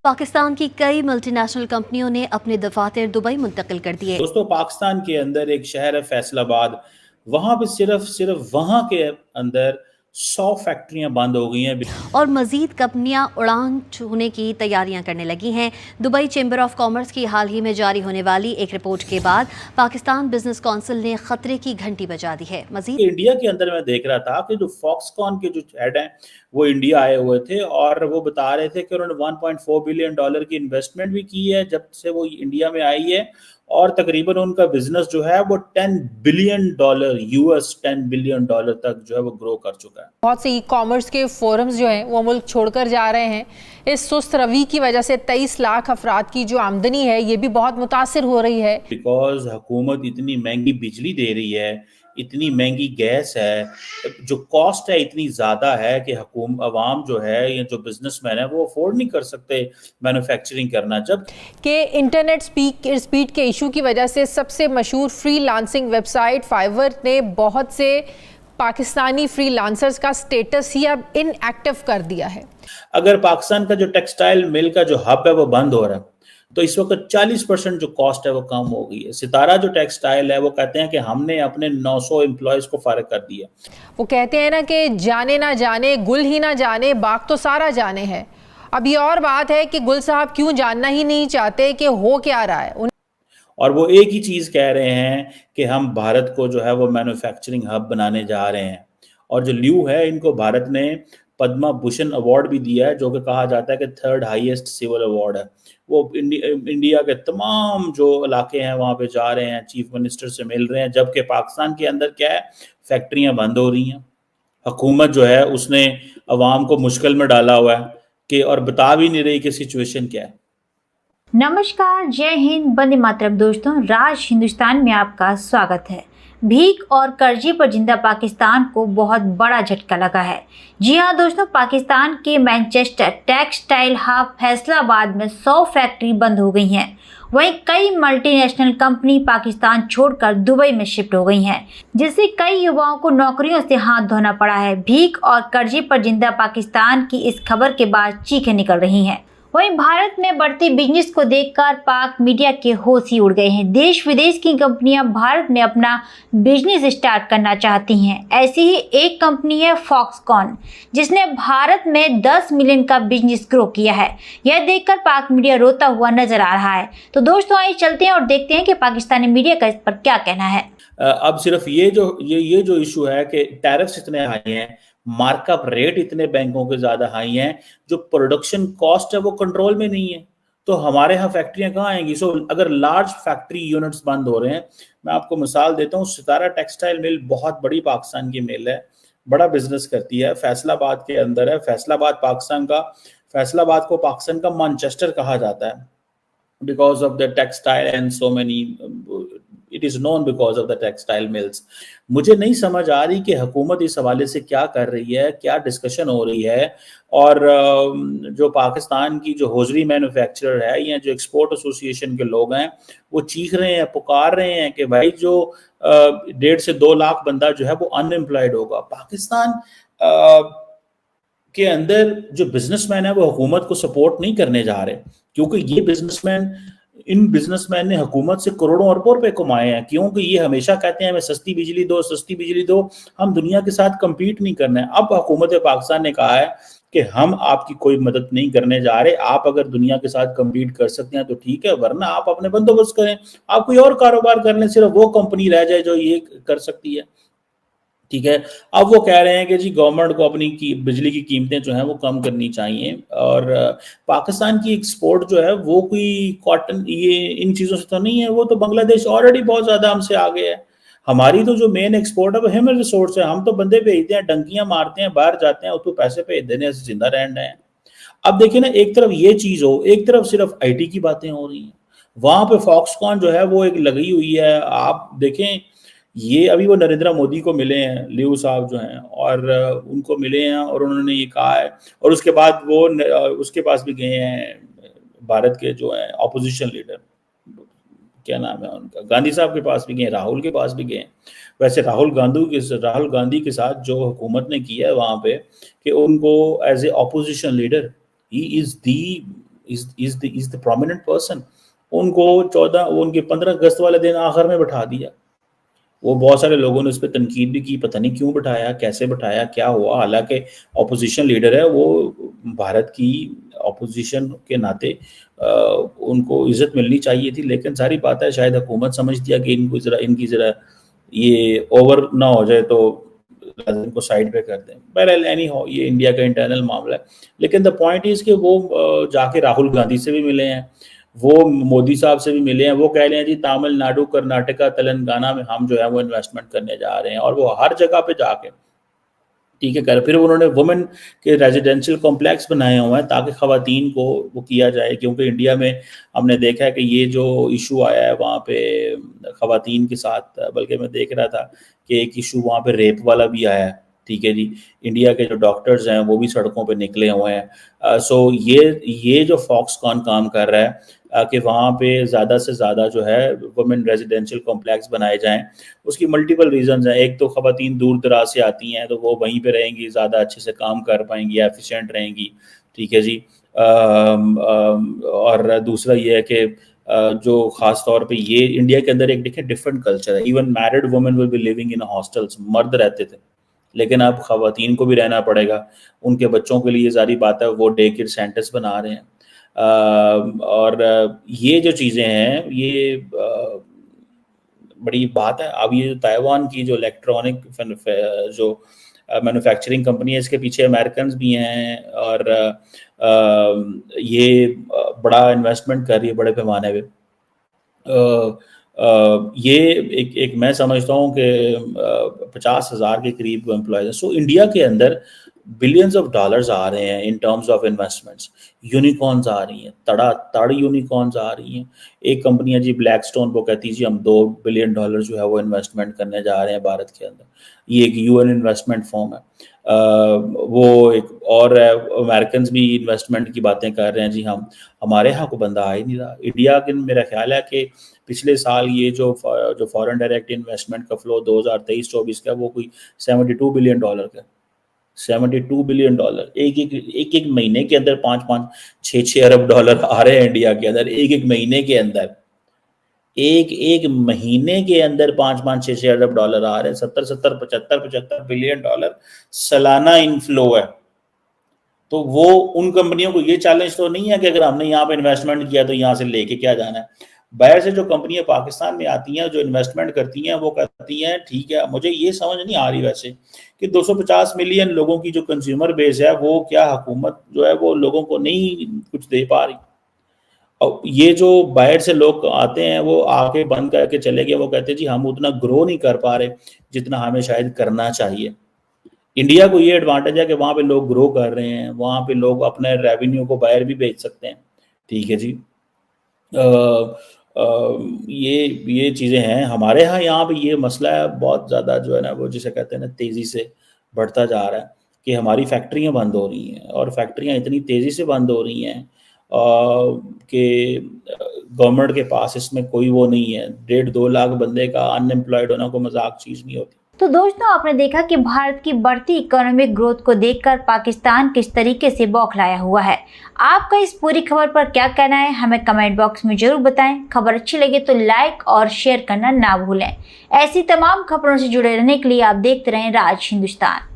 पाकिस्तान की कई मल्टीनेशनल कंपनियों ने अपने दफातर दुबई मुंतकिल कर दिए। दोस्तों, पाकिस्तान के अंदर एक शहर है फैसलाबाद। वहां पे सिर्फ सिर्फ वहां के अंदर 100 फैक्ट्रियां बंद हो गई हैं। और मजीद कंपनियां उड़ान छूने की तैयारियां करने लगी हैं। दुबई चैम्बर ऑफ कॉमर्स की हाल ही में जारी होने वाली एक रिपोर्ट के बाद पाकिस्तान बिजनेस काउंसिल ने खतरे की घंटी बजा दी है। मजीद इंडिया के अंदर मैं देख रहा था कि जो फॉक्सकॉन के जो हेड हैं वो इंडिया आए हुए थे और वो बता रहे थे कि उन्होंने $1.4 बिलियन की इन्वेस्टमेंट भी की है जब से वो इंडिया में आई है। और तकरीबन उनका बिजनेस जो है वो $10 बिलियन यूएस $10 बिलियन तक जो है वो ग्रो कर चुका है। बहुत से ई कॉमर्स के फोरम्स जो हैं वो मुल्क छोड़कर जा रहे हैं। इस सुस्त रवि की वजह से 23 लाख अफराद की जो आमदनी है ये भी बहुत मुतासिर हो रही है। बिकॉज हुकूमत इतनी महंगी बिजली दे रही है, इतनी महंगी गैस है, जो कॉस्ट है इतनी ज़्यादा है कि अवाम जो है या जो बिजनेसमैन है वो अफोर्ड नहीं कर सकते मैन्युफैक्चरिंग करना। जब कि इंटरनेट स्पीड के इशू की वजह से सबसे मशहूर फ्रीलांसिंग वेबसाइट फाइवर ने बहुत से पाकिस्तानी फ्रीलांसर्स का स्टेटस ही अब इनएक्टिव कर दिया है। अगर पाकिस्तान का जो टेक्सटाइल मिल का जो हब है वो बंद हो रहा है तो इस वक्त 40% जो कॉस्ट है वो कम हो गई है। सितारा जो टेक्सटाइल है वो कहते हैं कि हमने अपने 900 एम्प्लॉयज को फारिग कर दिया। वो कहते हैं ना कि जाने ना जाने गुल ही ना जाने बाग तो सारा जाने है। अब ये और बात है कि गुल साहब क्यों जानना ही नहीं चाहते कि हो क्या रहा है। और वो एक ही चीज कह रहे हैं कि हम भारत को जो है वो मैन्युफैक्चरिंग हब बनाने जा रहे हैं। और जो ल्यू है इनको भारत ने पद्मा भूषण अवार्ड भी दिया है, जो कि कहा जाता है कि 3rd हाईएस्ट सिविल अवार्ड है। वो इंडिया के तमाम जो इलाके हैं वहां पे जा रहे हैं, चीफ मिनिस्टर से मिल रहे हैं, जबकि पाकिस्तान के अंदर क्या है, फैक्ट्रियां बंद हो रही हैं। हुकूमत जो है उसने अवाम को मुश्किल में डाला हुआ है कि और बता भी नहीं रही कि सिचुएशन क्या है। नमस्कार, जय हिंद, वंदे मातरम। दोस्तों, राज हिंदुस्तान में आपका स्वागत है। भीख और कर्जे पर जिंदा पाकिस्तान को बहुत बड़ा झटका लगा है। जी हां दोस्तों, पाकिस्तान के मैनचेस्टर टेक्सटाइल हब फैसलाबाद में 100 फैक्ट्री बंद हो गई हैं। वहीं कई मल्टीनेशनल कंपनी पाकिस्तान छोड़कर दुबई में शिफ्ट हो गई हैं, जिससे कई युवाओं को नौकरियों से हाथ धोना पड़ा है। भीख और कर्जे पर जिंदा पाकिस्तान की इस खबर के बाद चीखें निकल रही हैं। वहीं भारत में बढ़ती बिजनेस को देखकर पाक मीडिया के होश ही उड़ गए हैं। देश विदेश की कंपनियां भारत में अपना बिजनेस स्टार्ट करना चाहती हैं। ऐसी ही एक कंपनी है फॉक्सकॉन, जिसने भारत में 10 मिलियन का बिजनेस ग्रो किया है। यह देखकर पाक मीडिया रोता हुआ नजर आ रहा है। तो दोस्तों, आइए चलते हैं और देखते हैं कि पाकिस्तानी मीडिया का इस पर क्या कहना है। अब सिर्फ ये जो इशू है कि टैरिफ्स इतने हाई हैं, मार्कअप रेट इतने बैंकों के ज्यादा हाई हैं, जो प्रोडक्शन कॉस्ट है वो कंट्रोल में नहीं है, तो हमारे यहाँ फैक्ट्रियां कहाँ आएंगी। सो अगर लार्ज फैक्ट्री यूनिट्स बंद हो रहे हैं, मैं आपको मिसाल देता हूँ, सितारा टेक्सटाइल मिल बहुत बड़ी पाकिस्तान की मिल है, बड़ा बिजनेस करती है, फैसलाबाद के अंदर है। फैसलाबाद को पाकिस्तान का मैनचेस्टर कहा जाता है because of the textile and so many it is known because of the textile mills। मुझे नहीं समझ आ रही कि हुकूमत इस हवाले से क्या कर रही है, क्या डिस्कशन हो रही है। और जो पाकिस्तान की जो हौजरी मैन्युफैक्चरर है या जो एक्सपोर्ट एसोसिएशन के लोग हैं वो चीख रहे हैं, पुकार रहे हैं कि भाई जो 1.5 से 2 लाख बंदा जो है वो अनएम्प्लॉयड होगा। पाकिस्तान के अंदर जो बिजनेसमैन है वो हुकूमत को सपोर्ट नहीं करने जा रहे, क्योंकि इन बिजनेसमैन ने हुकूमत से करोड़ों अरबों रुपए कमाए हैं, क्योंकि ये हमेशा कहते हैं हमें सस्ती बिजली दो, हम दुनिया के साथ compete नहीं करना है। अब हुकूमत पाकिस्तान ने कहा है कि हम आपकी कोई मदद नहीं करने जा रहे, आप अगर दुनिया के साथ compete कर सकते हैं तो ठीक है, वरना आप अपने बंदोबस्त करें, आप कोई और कारोबार कर लें, सिर्फ वो कंपनी रह जाए जो ये कर सकती है। ठीक है, अब वो कह रहे हैं कि जी गवर्नमेंट को अपनी बिजली की कीमतें जो हैं वो कम करनी चाहिए। और पाकिस्तान की एक्सपोर्ट जो है वो कोई कॉटन ये इन चीज़ों से तो नहीं है, वो तो बांग्लादेश ऑलरेडी बहुत ज़्यादा हमसे आगे है। हमारी तो जो मेन एक्सपोर्ट है वो ह्यूमन रिसोर्स है, हम तो बंदे भेजते हैं, डंकियां मारते हैं, बाहर जाते हैं, उसको पैसे भेज देने से जिंदा रह रहे हैं। अब देखिए ना, एक तरफ ये चीज़ हो, एक तरफ सिर्फ IT की बातें हो रही हैं, वहां पे फॉक्सकॉन जो है वो एक लगी हुई है। आप देखें, ये अभी वो नरेंद्र मोदी को मिले हैं, लियू साहब जो हैं, और उनको मिले हैं और उन्होंने ये कहा है, और उसके बाद वो उसके पास भी गए हैं, भारत के जो हैं ऑपोजिशन लीडर, क्या नाम है उनका, गांधी साहब के पास भी गए, राहुल के पास भी गए। वैसे राहुल गांधी के साथ जो हुकूमत ने किया है वहां पे कि उनको as a opposition leader, he is the prominent person. उनको 15 अगस्त वाले दिन आखिर में बैठा दिया। वो बहुत सारे लोगों ने उस पर तनकीद भी की, पता नहीं क्यों बैठाया, कैसे बैठाया, क्या हुआ। हालांकि अपोजिशन लीडर है वो, भारत की अपोजिशन के नाते उनको इज्जत मिलनी चाहिए थी, लेकिन सारी बात है शायद हुकूमत समझ दिया कि इनकी ज़रा ये ओवर ना हो जाए तो इनको साइड पे कर दें। बहरहाल एनी हो, ये इंडिया का इंटरनल मामला है। लेकिन द पॉइंट इज़ कि वो जाके राहुल गांधी से भी मिले हैं, वो मोदी साहब से भी मिले हैं। वो कह रहे हैं जी तमिलनाडु, कर्नाटका, तेलंगाना में हम जो है वो इन्वेस्टमेंट करने जा रहे हैं, और वो हर जगह पे जाके ठीक है कर। फिर उन्होंने वुमेन के रेजिडेंशियल कॉम्प्लेक्स बनाए हुए हैं ताकि ख़वातीन को वो किया जाए, क्योंकि इंडिया में हमने देखा है कि ये जो इशू आया है वहाँ पे ख़वातीन के साथ, बल्कि मैं देख रहा था कि एक इशू वहाँ पे रेप वाला भी आया है। ठीक है जी, इंडिया के जो डॉक्टर्स हैं वो भी सड़कों पे निकले हुए हैं। सो ये जो फॉक्सकॉन काम कर रहा है कि वहाँ पे ज़्यादा से ज़्यादा जो है वुमेन रेजिडेंशियल कॉम्प्लेक्स बनाए जाएं, उसकी मल्टीपल रीजंस हैं। एक तो ख़वातीन दूर दराज से आती हैं तो वो वहीं पे रहेंगी, ज़्यादा अच्छे से काम कर पाएंगी, एफिशिएंट रहेंगी। ठीक है जी। और दूसरा ये है कि जो ख़ास तौर पे ये इंडिया के अंदर एक देखिए डिफरेंट कल्चर है। Even married women will be living in hostels, मर्द रहते थे लेकिन अब ख़वातीन को भी रहना पड़ेगा। उनके बच्चों के लिए सारी बात है वो डे केयर सेंटर्स बना रहे हैं। और ये जो चीज़ें हैं ये बड़ी बात है। अब ये ताइवान की जो इलेक्ट्रॉनिक जो मैन्युफैक्चरिंग कंपनी है, इसके पीछे अमेरिकन भी हैं, और ये बड़ा इन्वेस्टमेंट कर रही है बड़े पैमाने पे। ये एक मैं समझता हूँ कि 50,000 के करीब एम्प्लॉयज हैं। सो इंडिया के अंदर बिलियंस ऑफ डॉलर्स आ रहे हैं in terms of investments. Unicorns आ रही हैं, तड़ यूनिकॉर्न्स आ रही हैं। एक कंपनी है जी ब्लैकस्टोन, वो कहती है जी हम $2 बिलियन जो है वो इन्वेस्टमेंट करने जा रहे हैं भारत के अंदर। ये एक यूएन इन्वेस्टमेंट फॉर्म है। वो एक और अमेरिकन भी इन्वेस्टमेंट की बातें कर रहे हैं जी। हमारे यहाँ को बंदा आ ही नहीं रहा। इंडिया के मेरा ख्याल है कि पिछले साल ये जो फॉरेन डायरेक्ट इन्वेस्टमेंट का फ्लो 2023-24 का वो कोई $72 बिलियन का, $72 बिलियन। एक महीने के अंदर 5-6 अरब डॉलर आ रहे हैं इंडिया के अंदर। एक महीने के अंदर एक महीने के अंदर 5-6 अरब डॉलर आ रहे हैं। 75 बिलियन डॉलर सालाना इनफ्लो है। तो वो उन कंपनियों को ये चैलेंज तो नहीं है कि अगर हमने यहाँ पे इन्वेस्टमेंट किया तो यहाँ से लेके क्या जाना है। बाहर से जो कंपनियां पाकिस्तान में आती हैं, जो इन्वेस्टमेंट करती हैं, वो कहती हैं ठीक है। मुझे ये समझ नहीं आ रही वैसे कि 250 मिलियन लोगों की जो कंज्यूमर बेस है, वो क्या हुकूमत जो है वो लोगों को नहीं कुछ दे पा रही। और ये जो बाहर से लोग आते हैं वो आके बंद करके चले गए। वो कहते हैं जी हम उतना ग्रो नहीं कर पा रहे जितना हमें शायद करना चाहिए। इंडिया को ये एडवांटेज है कि वहाँ पे लोग ग्रो कर रहे हैं, वहाँ पे लोग अपने रेवेन्यू को बाहर भी भेज सकते हैं। ठीक है जी। ये चीज़ें हैं। हमारे यहाँ पे ये मसला है बहुत ज़्यादा जो है ना, वो जिसे कहते हैं ना तेज़ी से बढ़ता जा रहा है कि हमारी फैक्ट्रियाँ बंद हो रही हैं, और फैक्ट्रियाँ इतनी तेज़ी से बंद हो रही हैं कि गवर्नमेंट के पास इसमें कोई वो नहीं है। 1.5-2 लाख बंदे का अनएम्प्लॉयड होना कोई मजाक चीज़ नहीं होती। तो दोस्तों, आपने देखा कि भारत की बढ़ती इकोनॉमिक ग्रोथ को देखकर पाकिस्तान किस तरीके से बौखलाया हुआ है। आपका इस पूरी खबर पर क्या कहना है, हमें कमेंट बॉक्स में जरूर बताएं। खबर अच्छी लगे तो लाइक और शेयर करना ना भूलें। ऐसी तमाम खबरों से जुड़े रहने के लिए आप देखते रहें राज हिंदुस्तान।